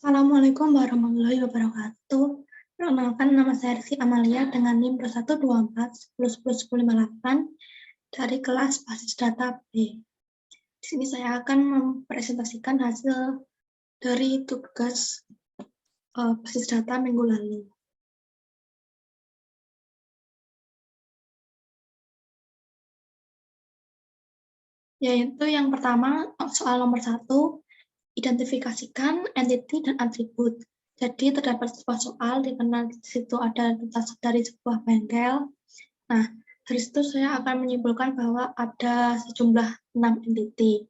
Assalamualaikum warahmatullahi wabarakatuh. Perkenalkan, nama saya Rizky Amalia dengan NIM 2124 dari kelas Basis Data B. Di sini saya akan mempresentasikan hasil dari tugas Basis Data minggu lalu. Yaitu yang pertama, soal nomor 1, identifikasikan entity dan atribut. Jadi terdapat sebuah soal di mana di situ ada data dari sebuah bengkel. Nah, dari situ saya akan menyimpulkan bahwa ada sejumlah 6 entity.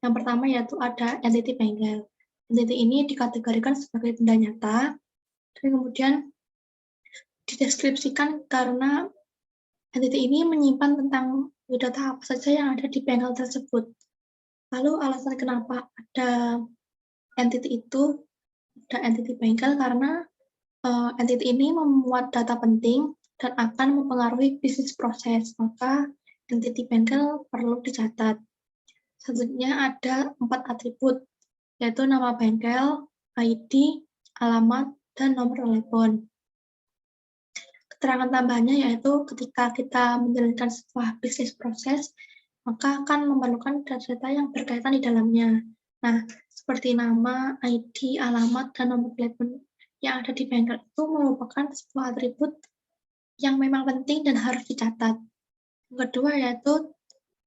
Yang pertama yaitu ada entity bengkel. Entity ini dikategorikan sebagai benda nyata, dan kemudian dideskripsikan karena entity ini menyimpan tentang data apa saja yang ada di bengkel tersebut. Lalu alasan kenapa ada entity itu, ada entity bengkel karena entity ini memuat data penting dan akan mempengaruhi bisnis proses, maka entity bengkel perlu dicatat. Selanjutnya ada 4 atribut, yaitu nama bengkel, ID, alamat, dan nomor telepon. Keterangan tambahannya yaitu ketika kita menjalankan sebuah bisnis proses, maka akan memerlukan data-data yang berkaitan di dalamnya. Nah, seperti nama, ID, alamat, dan nomor telepon yang ada di bengkel itu merupakan sebuah atribut yang memang penting dan harus dicatat. Yang kedua yaitu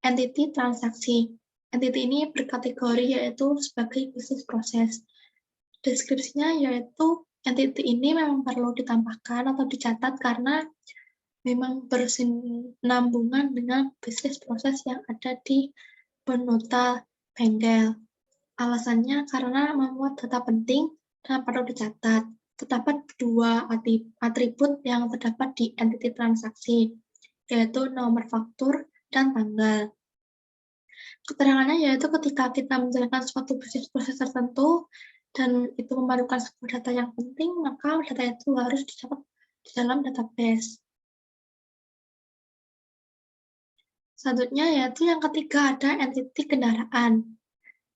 entity transaksi. Entity ini berkategori yaitu sebagai bisnis proses. Deskripsinya yaitu entity ini memang perlu ditambahkan atau dicatat karena memang bersinambungan dengan bisnis proses yang ada di penota bengkel. Alasannya karena memuat data penting dan perlu dicatat. Terdapat 2 atribut yang terdapat di entity transaksi, yaitu nomor faktur dan tanggal. Keterangannya yaitu ketika kita menjalankan suatu bisnis proses tertentu dan itu memerlukan sebuah data yang penting, maka data itu harus dicatat di dalam database. Selanjutnya yaitu yang ketiga ada entity kendaraan.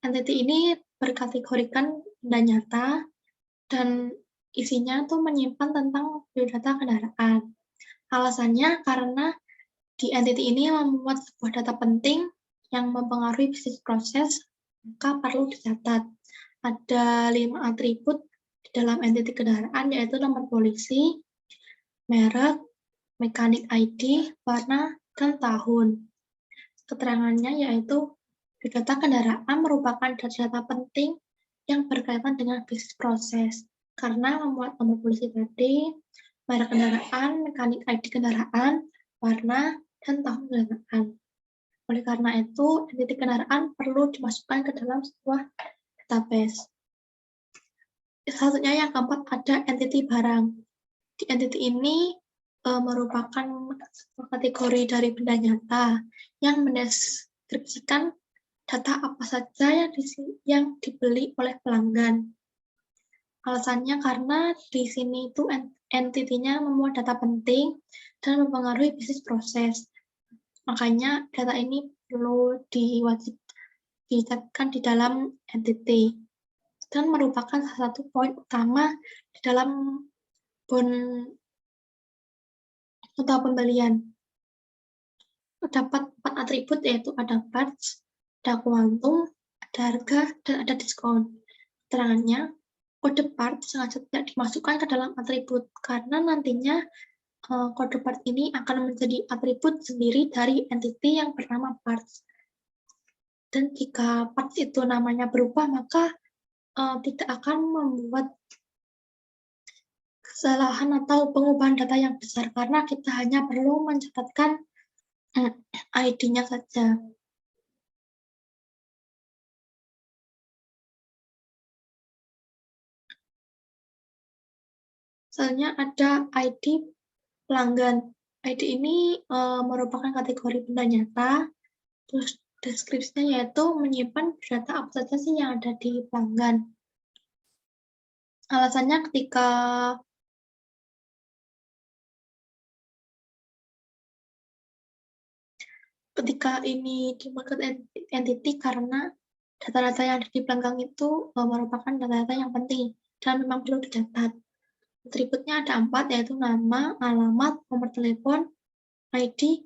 Entity ini berkategorikan benda nyata dan isinya tuh menyimpan tentang biodata kendaraan. Alasannya karena di entity ini memuat sebuah data penting yang mempengaruhi bisnis proses, maka perlu dicatat. Ada 5 atribut di dalam entity kendaraan, yaitu nomor polisi, merek, mekanik ID, warna, dan tahun. Keterangannya yaitu biodata kendaraan merupakan data penting yang berkaitan dengan bisnis proses, karena memuat nomor polisi tadi, merek kendaraan, mekanik ID kendaraan, warna, dan tahun kendaraan. Oleh karena itu, entity kendaraan perlu dimasukkan ke dalam sebuah database. Selanjutnya yang keempat ada entity barang. Di entity ini merupakan sebuah kategori dari benda nyata yang mendeskripsikan data apa saja yang dibeli oleh pelanggan. Alasannya karena di sini itu entity-nya memuat data penting dan mempengaruhi bisnis proses. Makanya data ini perlu dicatatkan di dalam entity dan merupakan salah satu poin utama di dalam nota pembelian. Terdapat 4 atribut yaitu ada parts, ada kuantum, ada harga, dan ada diskon. Keterangannya, kode part sengaja tidak dimasukkan ke dalam atribut karena nantinya kode part ini akan menjadi atribut sendiri dari entity yang bernama parts. Dan jika parts itu namanya berubah, maka tidak akan membuat kesalahan atau pengubahan data yang besar karena kita hanya perlu mencatatkan ID-nya saja. Misalnya ada ID pelanggan. ID ini merupakan kategori benda nyata, terus deskripsinya yaitu menyimpan data apa saja sih yang ada di pelanggan. Alasannya ketika ini dimaksud entity karena data-data yang ada di pelanggan itu merupakan data-data yang penting. dan memang perlu dicatat. Atributnya ada 4, yaitu nama, alamat, nomor telepon, ID,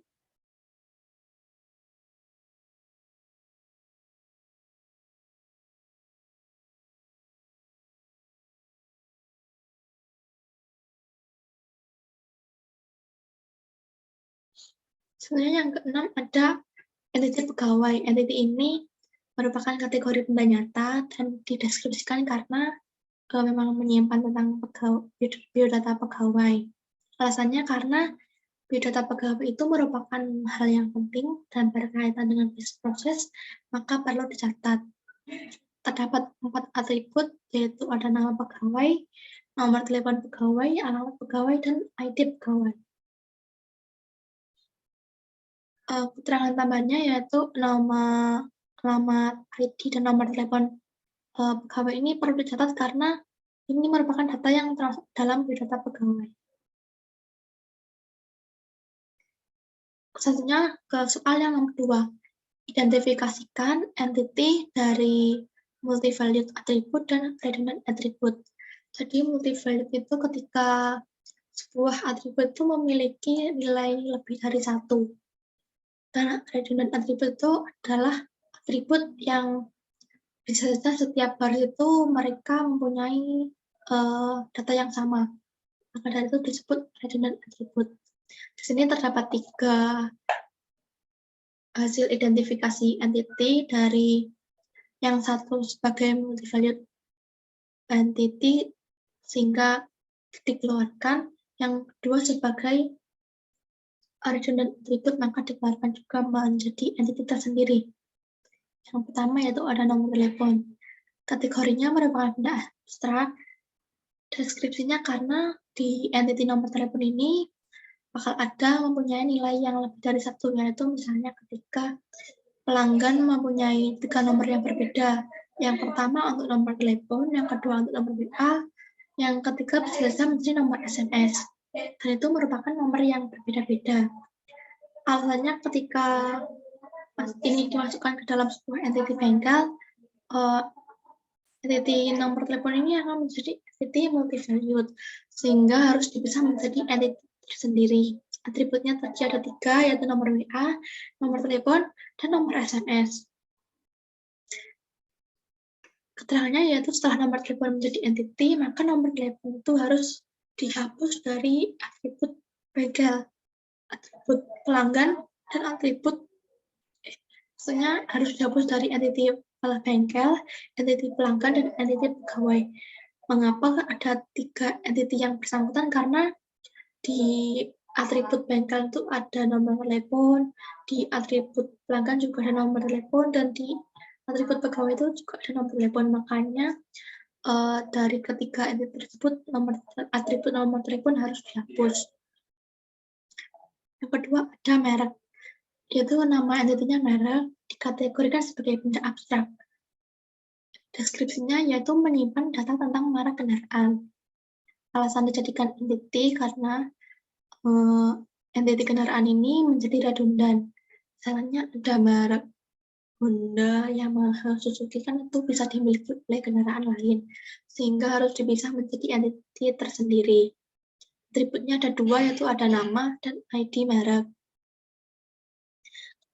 sebenarnya yang keenam ada entity pegawai. Entity ini merupakan kategori benda nyata dan dideskripsikan karena memang menyimpan tentang biodata pegawai. Alasannya karena biodata pegawai itu merupakan hal yang penting dan berkaitan dengan bisnis proses, maka perlu dicatat. Terdapat 4 atribut, yaitu ada nama pegawai, nomor telepon pegawai, alamat pegawai, dan ID pegawai. Keterangan tambahannya yaitu nama, alamat, ID, dan nomor telepon pegawai ini perlu dicatat karena ini merupakan data yang termasuk dalam biodata pegawai. Selanjutnya ke soal yang nomor 2. Identifikasikan entity dari multi-valued attribute dan redundant attribute. Jadi multi-valued itu ketika sebuah atribut itu memiliki nilai lebih dari 1. Dan redundant attribute itu adalah atribut yang bisa saja setiap baris itu mereka mempunyai data yang sama. Maka dari itu disebut redundant attribute. Di sini terdapat 3 hasil identifikasi entity dari yang satu sebagai multi-valued entity sehingga dikeluarkan, yang kedua sebagai redundant attribute maka dikeluarkan juga menjadi entity tersendiri. Yang pertama yaitu ada nomor telepon. Kategorinya merupakan benda abstrak. Deskripsinya karena di entity nomor telepon ini bakal ada mempunyai nilai yang lebih dari 1, yaitu misalnya ketika pelanggan mempunyai 3 nomor yang berbeda. Yang pertama untuk nomor telepon, yang kedua untuk nomor WA, yang ketiga bisa saja menjadi nomor SMS. Dan itu merupakan nomor yang berbeda-beda. Alasannya ketika ini dimasukkan ke dalam sebuah entity bengkel, entity nomor telepon ini akan menjadi entity multi-valued, sehingga harus dipisah menjadi entity tersendiri. Atributnya terdiri ada 3, yaitu nomor WA, nomor telepon, dan nomor SMS. Keterangannya yaitu setelah nomor telepon menjadi entity, maka nomor telepon itu harus dihapus dari atribut bengkel, atribut pelanggan, dan atribut maksudnya harus dihapus dari entity bengkel, entity pelanggan, dan entity pegawai. Mengapa ada 3 entity yang bersangkutan? Karena di atribut bengkel itu ada nomor telepon, di atribut pelanggan juga ada nomor telepon, dan di atribut pegawai itu juga ada nomor telepon. Makanya dari ketiga entity tersebut atribut nomor telepon harus dihapus. Yang kedua ada merek, yaitu nama entity-nya merek dikategorikan sebagai benda abstrak. Deskripsinya yaitu menyimpan data tentang merek kendaraan. Alasan dijadikan entity karena entity kendaraan ini menjadi redundan. Misalnya ada merek Honda, Yamaha, Suzuki, kan itu bisa dimiliki oleh kendaraan lain, sehingga harus dipisah menjadi entity tersendiri. Atributnya ada 2, yaitu ada nama dan ID merek.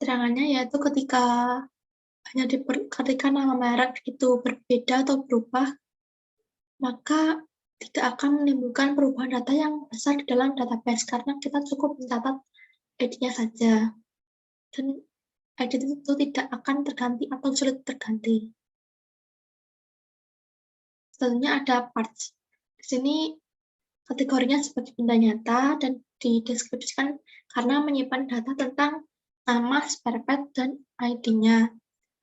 Keterangannya yaitu ketika nama merek itu berbeda atau berubah, maka tidak akan menimbulkan perubahan data yang besar di dalam database, karena kita cukup mencatat ID-nya saja. Dan ID itu tidak akan terganti atau sulit terganti. Selanjutnya ada parts. Di sini kategorinya sebagai benda nyata dan dideskripsikan karena menyimpan data tentang nama, spare part, dan ID-nya.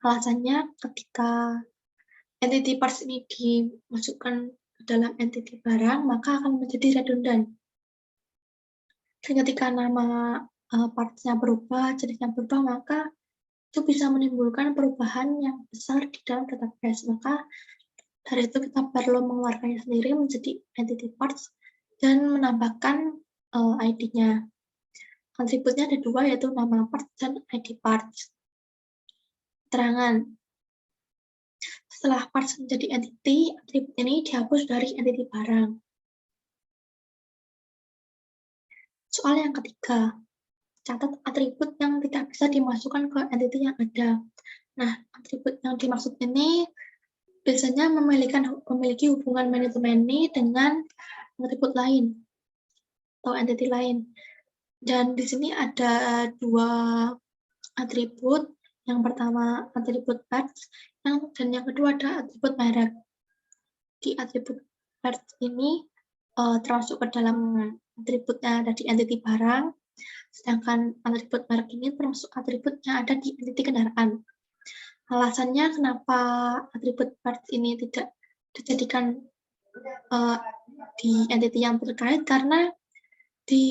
Alasannya ketika entity parts ini dimasukkan ke dalam entity barang, maka akan menjadi redundant. Dan ketika nama parts-nya berubah, jenisnya berubah, maka itu bisa menimbulkan perubahan yang besar di dalam database. Maka dari itu kita perlu mengeluarkannya sendiri menjadi entity parts dan menambahkan ID-nya. Atributnya ada 2, yaitu nama parts dan ID parts. Keterangan. Setelah parts menjadi entity, atribut ini dihapus dari entity barang. Soal yang ketiga, catat atribut yang tidak bisa dimasukkan ke entity yang ada. Nah, atribut yang dimaksud ini biasanya memiliki hubungan many-to-many dengan atribut lain atau entity lain. Dan di sini ada dua atribut. Yang pertama atribut parts, dan yang kedua ada atribut merek. Di atribut parts ini termasuk ke dalam atribut yang ada di entity barang, sedangkan atribut merek ini termasuk atribut yang ada di entity kendaraan. Alasannya kenapa atribut parts ini tidak dijadikan di entity yang terkait, karena di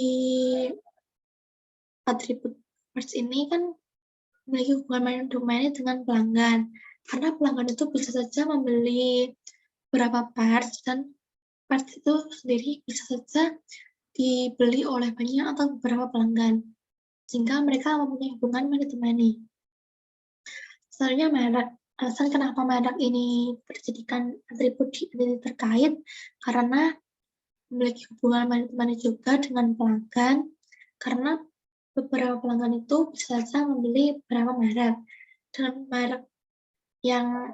atribut parts ini kan memiliki hubungan domain dengan pelanggan, karena pelanggan itu bisa saja membeli beberapa parts, dan parts itu sendiri bisa saja dibeli oleh banyak atau beberapa pelanggan, sehingga mereka mempunyai hubungan many-to-many. Selanjutnya merek. Alasan kenapa merek ini dijadikan atribut di entity terkait, karena memiliki hubungan many-to-many juga dengan pelanggan, karena beberapa pelanggan itu bisa saja membeli beberapa merek, dan merek yang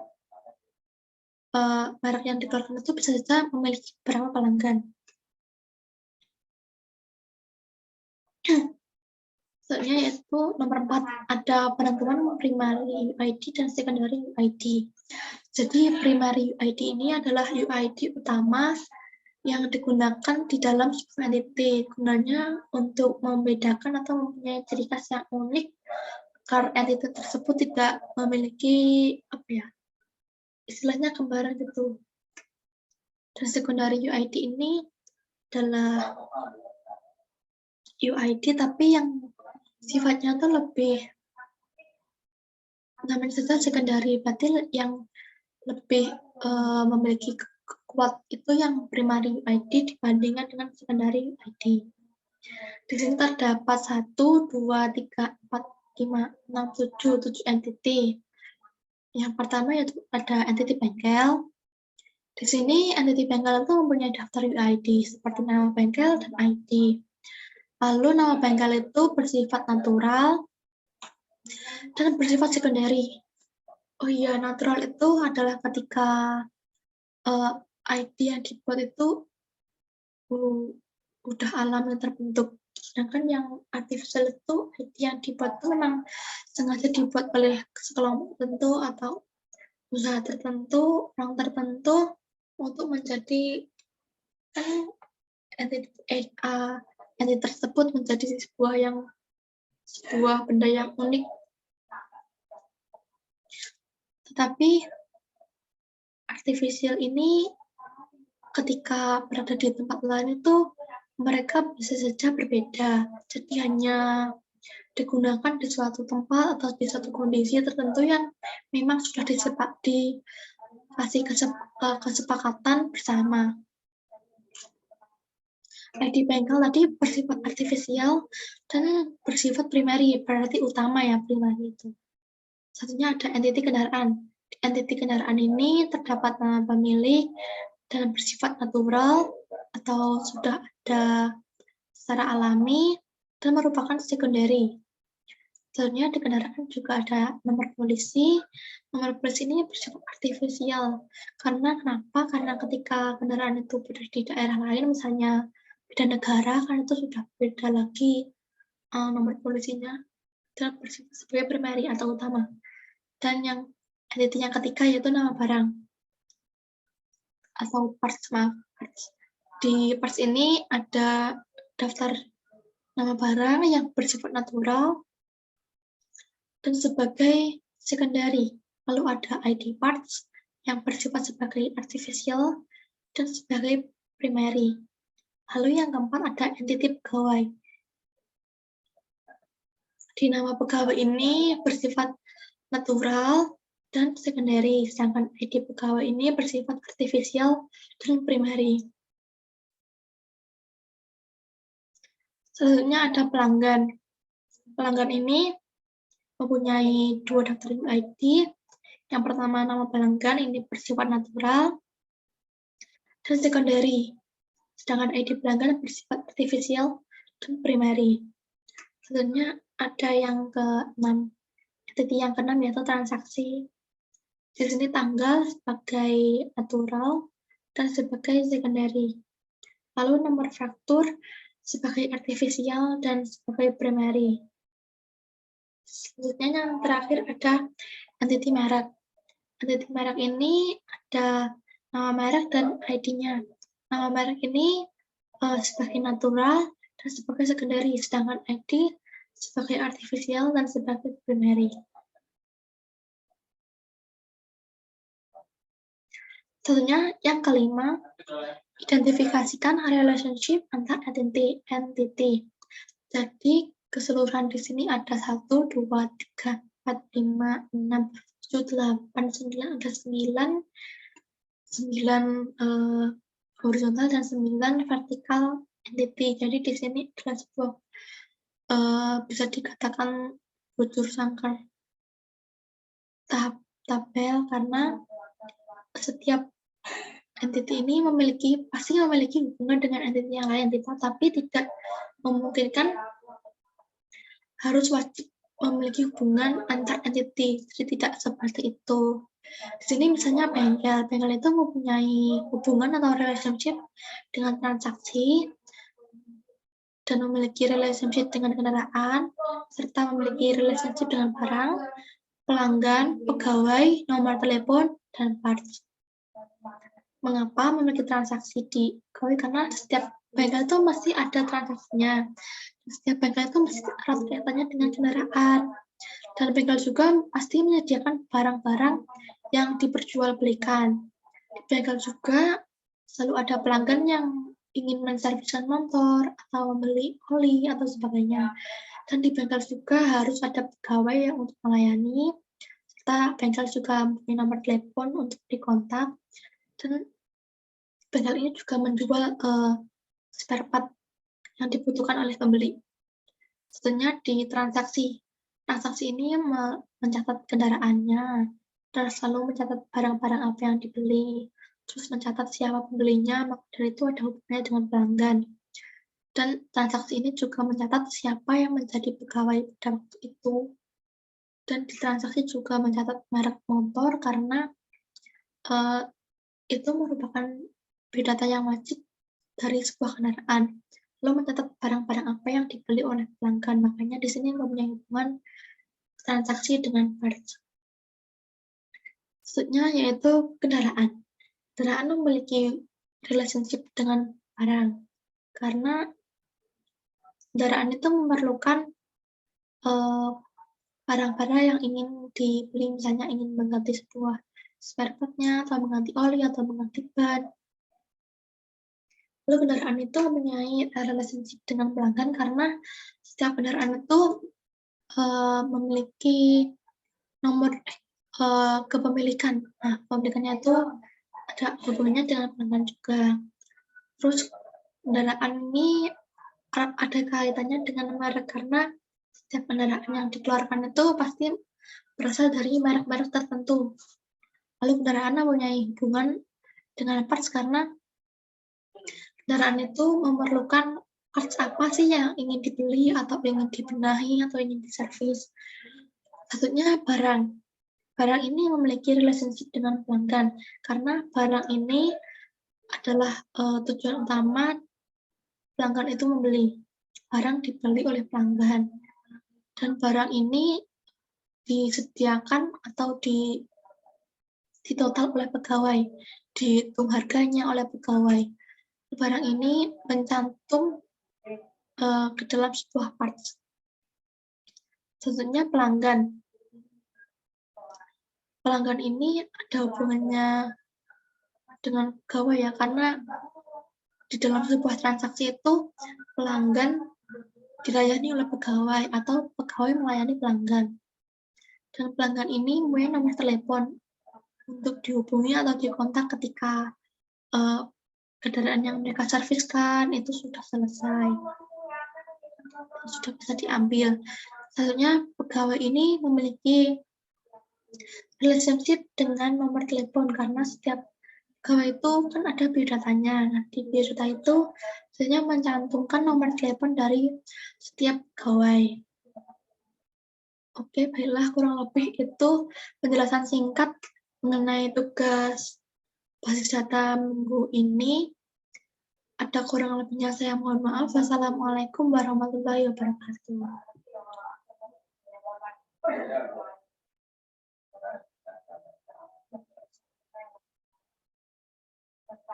dikeluarkan itu bisa saja memiliki beberapa pelanggan. Selanjutnya yaitu nomor 4, ada penentuan primary UID dan secondary UID. Jadi primary UID ini adalah UID utama yang digunakan di dalam sebuah entity, gunanya untuk membedakan atau mempunyai ciri khas yang unik agar entity tersebut tidak memiliki istilahnya kembaran gitu. Dan secondary UID ini adalah UID tapi yang sifatnya tuh lebih, namanya saja secondary, berarti yang lebih memiliki kuat itu yang primary UID dibandingkan dengan secondary UID. Di sini terdapat 1, 2, 3, 4, 5, 6, 7 entity. Yang pertama yaitu ada entity bengkel. Di sini entity bengkel itu mempunyai daftar UID seperti nama bengkel dan ID. Lalu nama bengkel itu bersifat natural dan bersifat secondary. Oh iya, natural itu adalah ketika ID yang dibuat itu udah alami terbentuk. Sedangkan yang artificial itu ID yang dibuat itu memang sengaja dibuat oleh sekelompok tertentu atau usaha tertentu, orang tertentu untuk menjadi entity tersebut menjadi sebuah benda yang unik. Tetapi artificial ini ketika berada di tempat lain itu mereka bisa saja berbeda. Jadi hanya digunakan di suatu tempat atau di suatu kondisi tertentu yang memang sudah dikasih kesepakatan bersama. ID bengkel tadi bersifat artifisial dan bersifat primary, berarti utama ya primary itu. Satunya ada entity kendaraan. Di entity kendaraan ini terdapat nama pemilik dan bersifat natural atau sudah ada secara alami dan merupakan secondary. Selanjutnya di kendaraan juga ada nomor polisi. Nomor polisi ini bersifat artifisial. Karena kenapa? Karena ketika kendaraan itu berada di daerah lain, misalnya beda negara, kan itu sudah beda lagi nomor polisinya dan bersifat sebagai primary atau utama. Dan yang entity yang ketiga yaitu nama barang atau parts. Di parts ini ada daftar nama barang yang bersifat natural dan sebagai secondary. Lalu ada ID parts yang bersifat sebagai artificial dan sebagai primary. Lalu yang keempat ada entity pegawai. Di nama pegawai ini bersifat natural dan secondary, sedangkan ID pegawai ini bersifat artificial dan primary. Selanjutnya ada pelanggan. Pelanggan ini mempunyai dua daftar UID. Yang pertama nama pelanggan ini bersifat natural dan secondary, sedangkan ID pelanggan bersifat artificial dan primary. Selanjutnya ada yang ke-6, entity yang ke-6 yaitu transaksi. Di sini tanggal sebagai natural dan sebagai secondary. Lalu nomor faktur sebagai artificial dan sebagai primary. Selanjutnya yang terakhir ada entity merek. Entity merek ini ada nama merek dan ID-nya. Nama merek ini sebagai natural dan sebagai secondary, sedangkan ID sebagai artificial dan sebagai primary. Tentunya yang kelima, identifikasikan relationship antar entity. Jadi keseluruhan di sini ada 1, 2, 3, 4, 5, 6, 7, 8, 9, ada 9 horizontal dan 9 vertikal entity. Jadi di sini adalah sebuah bisa dikatakan bujur sangkar tabel karena setiap entity ini pasti memiliki hubungan dengan entity yang lain, tapi tidak memungkinkan harus wajib memiliki hubungan antar entity, jadi tidak seperti itu. Di sini misalnya bengkel itu mempunyai hubungan atau relationship dengan transaksi dan memiliki relationship dengan kendaraan, serta memiliki relationship dengan barang, pelanggan, pegawai, nomor telepon, dan parts. Mengapa memiliki transaksi di pegawai? Karena setiap bengkel itu masih ada transaksinya. Setiap bengkel itu masih erat kaitannya dengan kendaraan. Dan bengkel juga pasti menyediakan barang-barang yang diperjualbelikan. Di bengkel juga selalu ada pelanggan yang ingin menserviskan motor atau membeli oli atau sebagainya. Dan di bengkel juga harus ada pegawai yang untuk melayani, serta bengkel juga mempunyai nomor telepon untuk dikontak. Dan bengkel ini juga menjual spare part yang dibutuhkan oleh pembeli. Tentunya di transaksi. Transaksi ini mencatat kendaraannya, dan selalu mencatat barang-barang apa yang dibeli, terus mencatat siapa pembelinya, maka dari itu ada hubungannya dengan pelanggan. Dan transaksi ini juga mencatat siapa yang menjadi pegawai pada waktu itu. Dan di transaksi juga mencatat merek motor karena itu merupakan biodata yang wajib dari sebuah kendaraan. Lalu mencatat barang-barang apa yang dibeli oleh pelanggan. Makanya di sini mempunyai hubungan transaksi dengan parts. Selanjutnya yaitu kendaraan. Kendaraan memiliki relationship dengan barang. Karena kendaraan itu memerlukan barang-barang yang ingin dibeli, misalnya ingin mengganti sebuah spare part-nya, atau mengganti oli, atau mengganti ban. Lalu kendaraan itu mempunyai relationship dengan pelanggan karena setiap kendaraan itu memiliki nomor kepemilikan. Nah, kepemilikannya itu ada hubungannya dengan pelanggan juga. Terus kendaraan ini ada kaitannya dengan merek karena setiap kendaraan yang dikeluarkan itu pasti berasal dari merek-merek tertentu. Lalu kendaraan mempunyai hubungan dengan parts karena kendaraan itu memerlukan parts apa sih yang ingin dibeli atau ingin dibenahi atau ingin diservis. Satunya barang. Barang ini memiliki relationship dengan pelanggan karena barang ini adalah tujuan utama pelanggan itu membeli. Barang dibeli oleh pelanggan. Dan barang ini disediakan atau ditotal oleh pegawai, dihitung harganya oleh pegawai. Barang ini mencantum ke dalam sebuah parts. Tentunya pelanggan. Pelanggan ini ada hubungannya dengan pegawai ya, karena di dalam sebuah transaksi itu pelanggan dilayani oleh pegawai atau pegawai melayani pelanggan. Dan pelanggan ini mempunyai nomor telepon untuk dihubungi atau dikontak ketika kendaraan yang mereka serviskan itu sudah selesai, sudah bisa diambil. Satunya pegawai ini memiliki relationship dengan nomor telepon, karena setiap pegawai itu kan ada biodatanya. Nah, di biodata itu biasanya mencantumkan nomor telepon dari setiap pegawai. Oke, baiklah, kurang lebih itu penjelasan singkat mengenai tugas basis data minggu ini. Ada kurang lebihnya saya mohon maaf. Wassalamualaikum warahmatullahi wabarakatuh.